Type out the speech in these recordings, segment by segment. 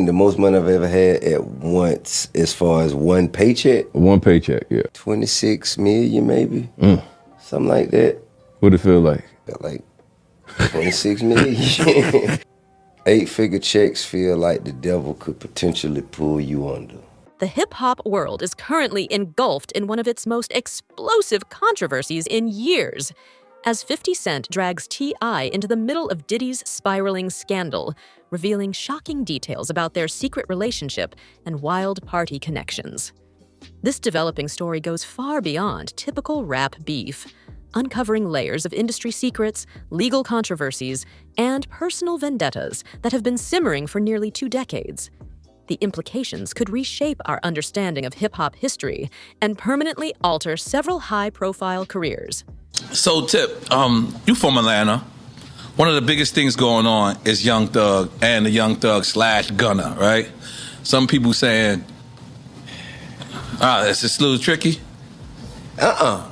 think the most money I've ever had at once, as far as one paycheck? One paycheck, yeah. 26 million, maybe? Something like that. What'd it feel like? Felt like 26 million. 8-figure checks feel like the devil could potentially pull you under. The hip-hop world is currently engulfed in one of its most explosive controversies in years, as 50 Cent drags T.I. into the middle of Diddy's spiraling scandal, revealing shocking details about their secret relationship and wild party connections. This developing story goes far beyond typical rap beef, uncovering layers of industry secrets, legal controversies, and personal vendettas that have been simmering for nearly 2 decades. The implications could reshape our understanding of hip-hop history and permanently alter several high-profile careers. So, Tip, you from Atlanta. One of the biggest things going on is Young Thug and the Young Thug / Gunna, right? Some people saying, it's just a little tricky. Okay.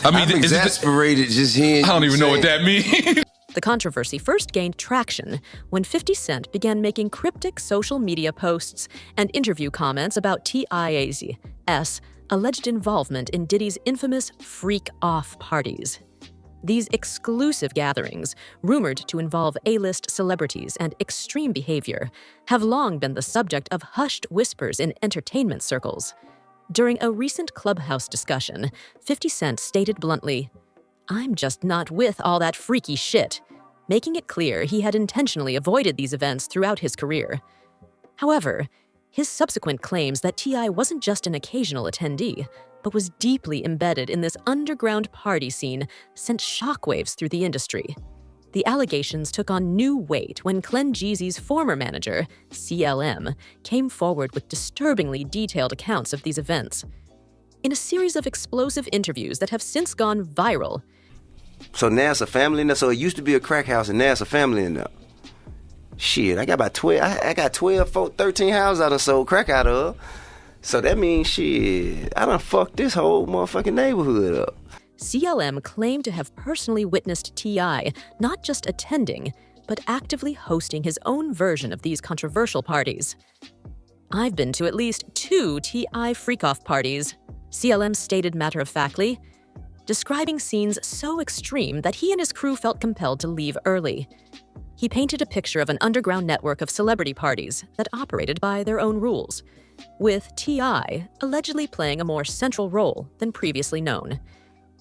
I'm exasperated just hearing. I don't even know what that means. The controversy first gained traction when 50 Cent began making cryptic social media posts and interview comments about T.I.'s alleged involvement in Diddy's infamous freak-off parties. These exclusive gatherings, rumored to involve A-list celebrities and extreme behavior, have long been the subject of hushed whispers in entertainment circles. During a recent Clubhouse discussion, 50 Cent stated bluntly, "I'm just not with all that freaky shit," making it clear he had intentionally avoided these events throughout his career. However, his subsequent claims that T.I. wasn't just an occasional attendee, but was deeply embedded in this underground party scene sent shockwaves through the industry. The allegations took on new weight when Clen Jeezy's former manager, CLM, came forward with disturbingly detailed accounts of these events. In a series of explosive interviews that have since gone viral. So now it's a family in there? So it used to be a crack house and now it's a family in there? Shit, I got about 12, I got 13 houses I done sold crack out of. So that means, shit, I done fucked this whole motherfucking neighborhood up. CLM claimed to have personally witnessed T.I. not just attending, but actively hosting his own version of these controversial parties. "I've been to at least 2 T.I. freak-off parties," CLM stated matter-of-factly, describing scenes so extreme that he and his crew felt compelled to leave early. He painted a picture of an underground network of celebrity parties that operated by their own rules, with T.I. allegedly playing a more central role than previously known.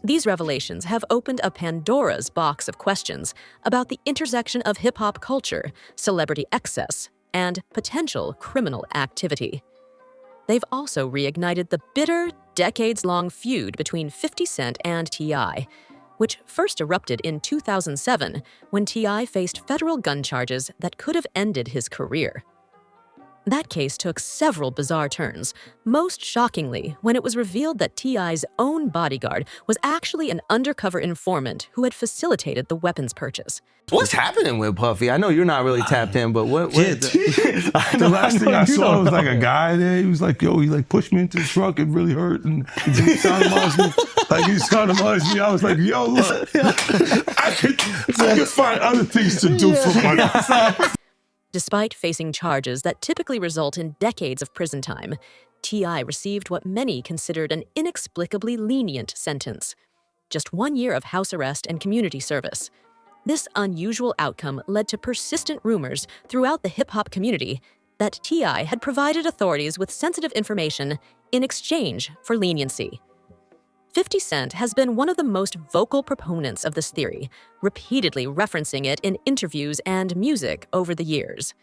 These revelations have opened a Pandora's box of questions about the intersection of hip-hop culture, celebrity excess, and potential criminal activity. They've also reignited the bitter, decades-long feud between 50 Cent and T.I., which first erupted in 2007 when T.I. faced federal gun charges that could have ended his career. That case took several bizarre turns, most shockingly when it was revealed that T.I.'s own bodyguard was actually an undercover informant who had facilitated the weapons purchase. What's happening with Puffy? I know you're not really tapped in, but what the last thing I saw was like a guy there. He was like, yo, he like pushed me into the truck. It really hurt. And he sounded me. Like he sounded me. I was like, yo, look, I could find other things to do for money. Despite facing charges that typically result in decades of prison time, T.I. received what many considered an inexplicably lenient sentence. Just 1 year of house arrest and community service. This unusual outcome led to persistent rumors throughout the hip-hop community that T.I. had provided authorities with sensitive information in exchange for leniency. 50 Cent has been one of the most vocal proponents of this theory, repeatedly referencing it in interviews and music over the years.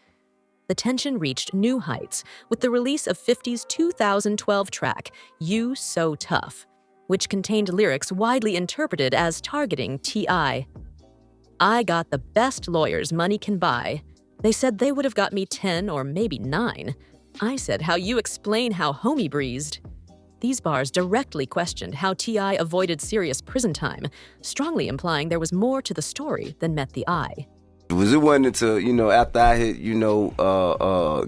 The tension reached new heights with the release of 50's 2012 track, You So Tough, which contained lyrics widely interpreted as targeting T.I. "I got the best lawyers money can buy. They said they would have got me 10 or maybe 9. I said, how you explain how homie breezed?" These bars directly questioned how T.I. avoided serious prison time, strongly implying there was more to the story than met the eye. It wasn't until, after I had,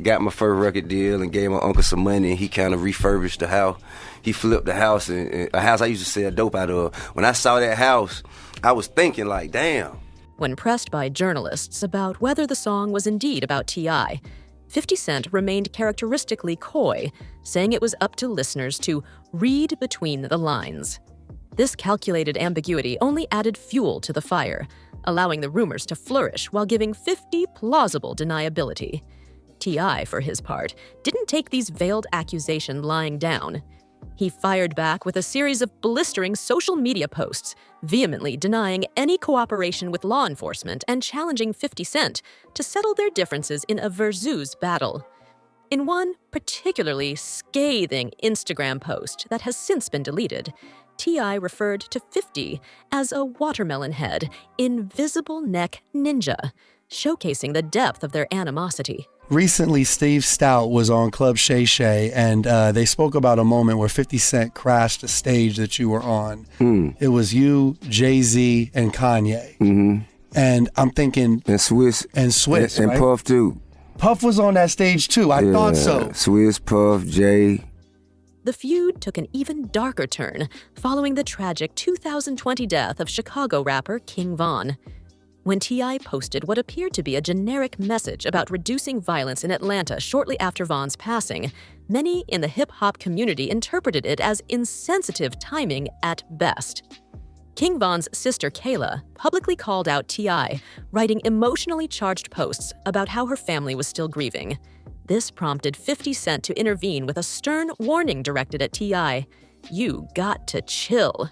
got my first record deal and gave my uncle some money, and he kind of refurbished the house. He flipped the house, and a house I used to sell dope out of. When I saw that house, I was thinking like, damn, When pressed by journalists about whether the song was indeed about T.I., 50 Cent remained characteristically coy, saying it was up to listeners to read between the lines. This calculated ambiguity only added fuel to the fire, allowing the rumors to flourish while giving 50 plausible deniability. T.I., for his part, didn't take these veiled accusations lying down. He fired back with a series of blistering social media posts, vehemently denying any cooperation with law enforcement and challenging 50 Cent to settle their differences in a versus battle. In one particularly scathing Instagram post that has since been deleted, T.I. referred to 50 as a watermelon head, invisible neck ninja, showcasing the depth of their animosity. Recently, Steve Stout was on Club Shay Shay, and they spoke about a moment where 50 Cent crashed the stage that you were on. It was you, Jay-Z, and Kanye. And I'm thinking... And Swiss. And right? Puff, too. Puff was on that stage, too. I thought so. Swiss, Puff, Jay. The feud took an even darker turn following the tragic 2020 death of Chicago rapper King Von. When T.I. posted what appeared to be a generic message about reducing violence in Atlanta shortly after Von's passing, many in the hip-hop community interpreted it as insensitive timing at best. King Von's sister Kayla publicly called out T.I., writing emotionally charged posts about how her family was still grieving. This prompted 50 Cent to intervene with a stern warning directed at T.I. You got to chill.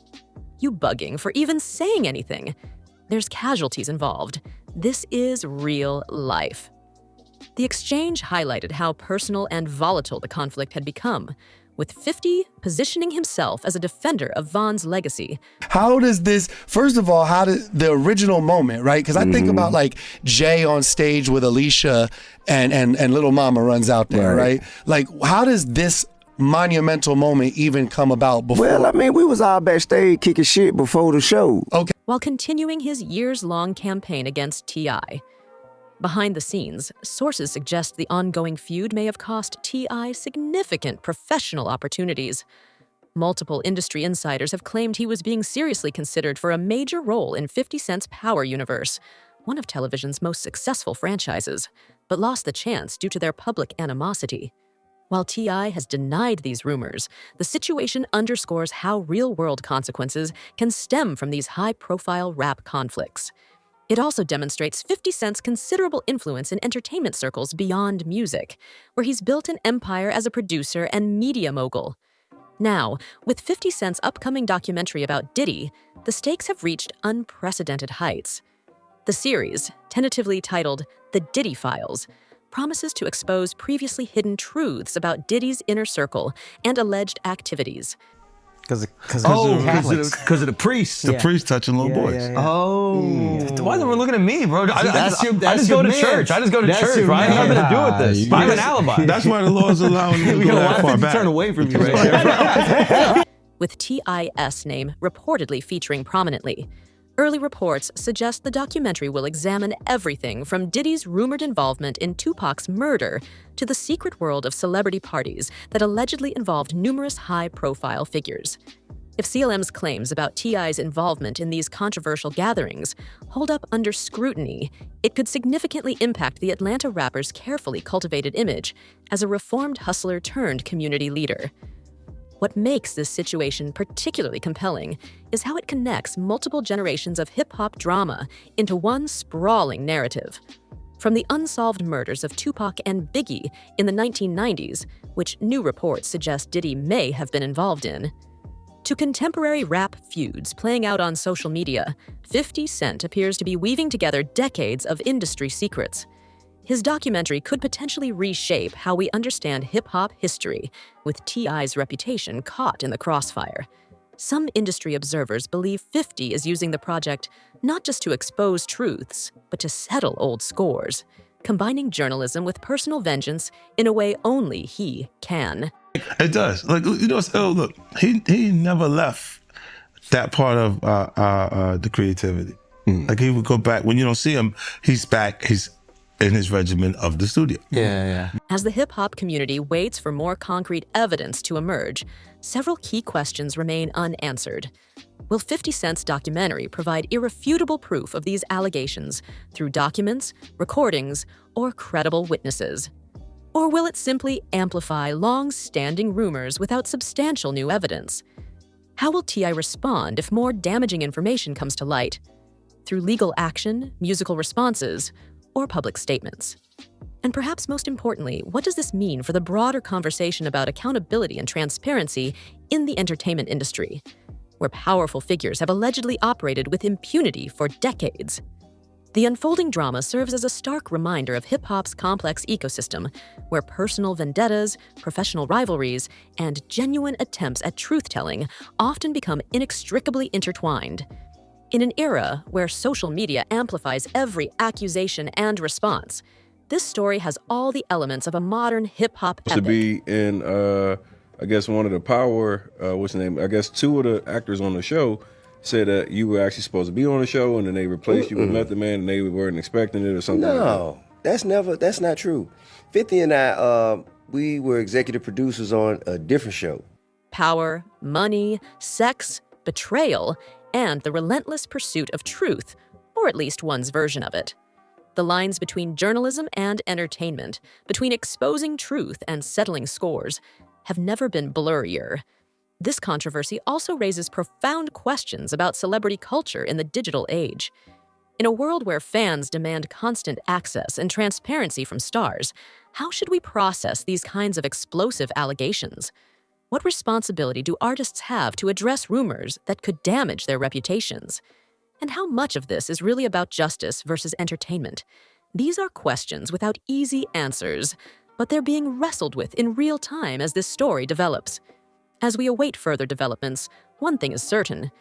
You bugging for even saying anything. There's casualties involved. This is real life. The exchange highlighted how personal and volatile the conflict had become, with 50 positioning himself as a defender of Von's legacy. How does this, first of all, how did the original moment, right? Because I think about like Jay on stage with Alicia and Little Mama runs out there, right? Like, how does this monumental moment even come about before? Well, I mean, we was all backstage kicking shit before the show. Okay. While continuing his years-long campaign against T.I. Behind the scenes, sources suggest the ongoing feud may have cost T.I. significant professional opportunities. Multiple industry insiders have claimed he was being seriously considered for a major role in 50 Cent's Power universe, one of television's most successful franchises, but lost the chance due to their public animosity. While T.I. has denied these rumors, the situation underscores how real-world consequences can stem from these high-profile rap conflicts. It also demonstrates 50 Cent's considerable influence in entertainment circles beyond music, where he's built an empire as a producer and media mogul. Now, with 50 Cent's upcoming documentary about Diddy, the stakes have reached unprecedented heights. The series, tentatively titled The Diddy Files, promises to expose previously hidden truths about Diddy's inner circle and alleged activities. Because of the priests. The priests touching little boys. Oh. Why is everyone looking at me, bro? I just go to man. church. I just go to That's church, your right? I have man. nothing to do with this. I have an alibi. That's why the law is allowing you to go that far back. Turn away from you right there. With T.I.'s name reportedly featuring prominently. Early reports suggest the documentary will examine everything from Diddy's rumored involvement in Tupac's murder to the secret world of celebrity parties that allegedly involved numerous high-profile figures. If CLM's claims about T.I.'s involvement in these controversial gatherings hold up under scrutiny, it could significantly impact the Atlanta rapper's carefully cultivated image as a reformed hustler turned community leader. What makes this situation particularly compelling is how it connects multiple generations of hip-hop drama into one sprawling narrative. From the unsolved murders of Tupac and Biggie in the 1990s, which new reports suggest Diddy may have been involved in, to contemporary rap feuds playing out on social media, 50 Cent appears to be weaving together decades of industry secrets. His documentary could potentially reshape how we understand hip-hop history, with T.I.'s reputation caught in the crossfire. Some industry observers believe 50 is using the project not just to expose truths, but to settle old scores, combining journalism with personal vengeance in a way only he can. It does. Like, you know, look, he never left that part of the creativity. Like, he would go back. When you don't see him, he's back. He's in his regimen of the studio. Yeah. As the hip-hop community waits for more concrete evidence to emerge, several key questions remain unanswered. Will 50 Cent's documentary provide irrefutable proof of these allegations through documents, recordings, or credible witnesses? Or will it simply amplify long-standing rumors without substantial new evidence? How will T.I. respond if more damaging information comes to light? Through legal action, musical responses, or public statements? And perhaps most importantly, what does this mean for the broader conversation about accountability and transparency in the entertainment industry, where powerful figures have allegedly operated with impunity for decades? The unfolding drama serves as a stark reminder of hip-hop's complex ecosystem, where personal vendettas, professional rivalries, and genuine attempts at truth-telling often become inextricably intertwined. In an era where social media amplifies every accusation and response, this story has all the elements of a modern hip-hop epic. To be in, I guess, one of the power, what's the name? I guess 2 of the actors on the show said that you were actually supposed to be on the show, and then they replaced you with Method Man, and they weren't expecting it or something. No, that's not true. 50 and I, we were executive producers on a different show. Power, money, sex, betrayal, and the relentless pursuit of truth, or at least one's version of it. The lines between journalism and entertainment, between exposing truth and settling scores, have never been blurrier. This controversy also raises profound questions about celebrity culture in the digital age. In a world where fans demand constant access and transparency from stars, how should we process these kinds of explosive allegations? What responsibility do artists have to address rumors that could damage their reputations? And how much of this is really about justice versus entertainment? These are questions without easy answers, but they're being wrestled with in real time as this story develops. As we await further developments, one thing is certain.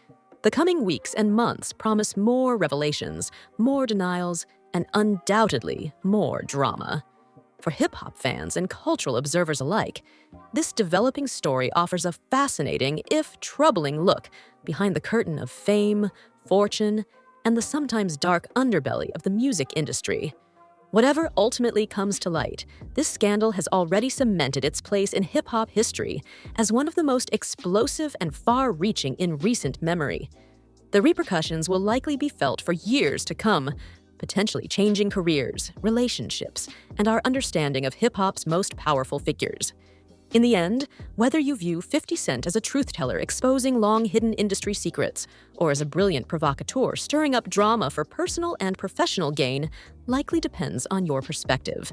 The coming weeks and months promise more revelations, more denials, and undoubtedly more drama. For hip-hop fans and cultural observers alike, this developing story offers a fascinating, if troubling, look behind the curtain of fame, fortune, and the sometimes dark underbelly of the music industry. Whatever ultimately comes to light, this scandal has already cemented its place in hip-hop history as one of the most explosive and far-reaching in recent memory. The repercussions will likely be felt for years to come, potentially changing careers, relationships, and our understanding of hip-hop's most powerful figures. In the end, whether you view 50 Cent as a truth-teller exposing long-hidden industry secrets, or as a brilliant provocateur stirring up drama for personal and professional gain, likely depends on your perspective.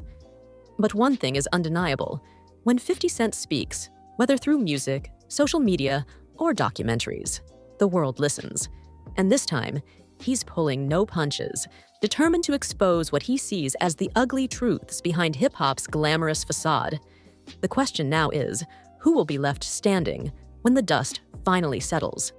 But one thing is undeniable. When 50 Cent speaks, whether through music, social media, or documentaries, the world listens. And this time, he's pulling no punches, determined to expose what he sees as the ugly truths behind hip-hop's glamorous facade. The question now is, who will be left standing when the dust finally settles?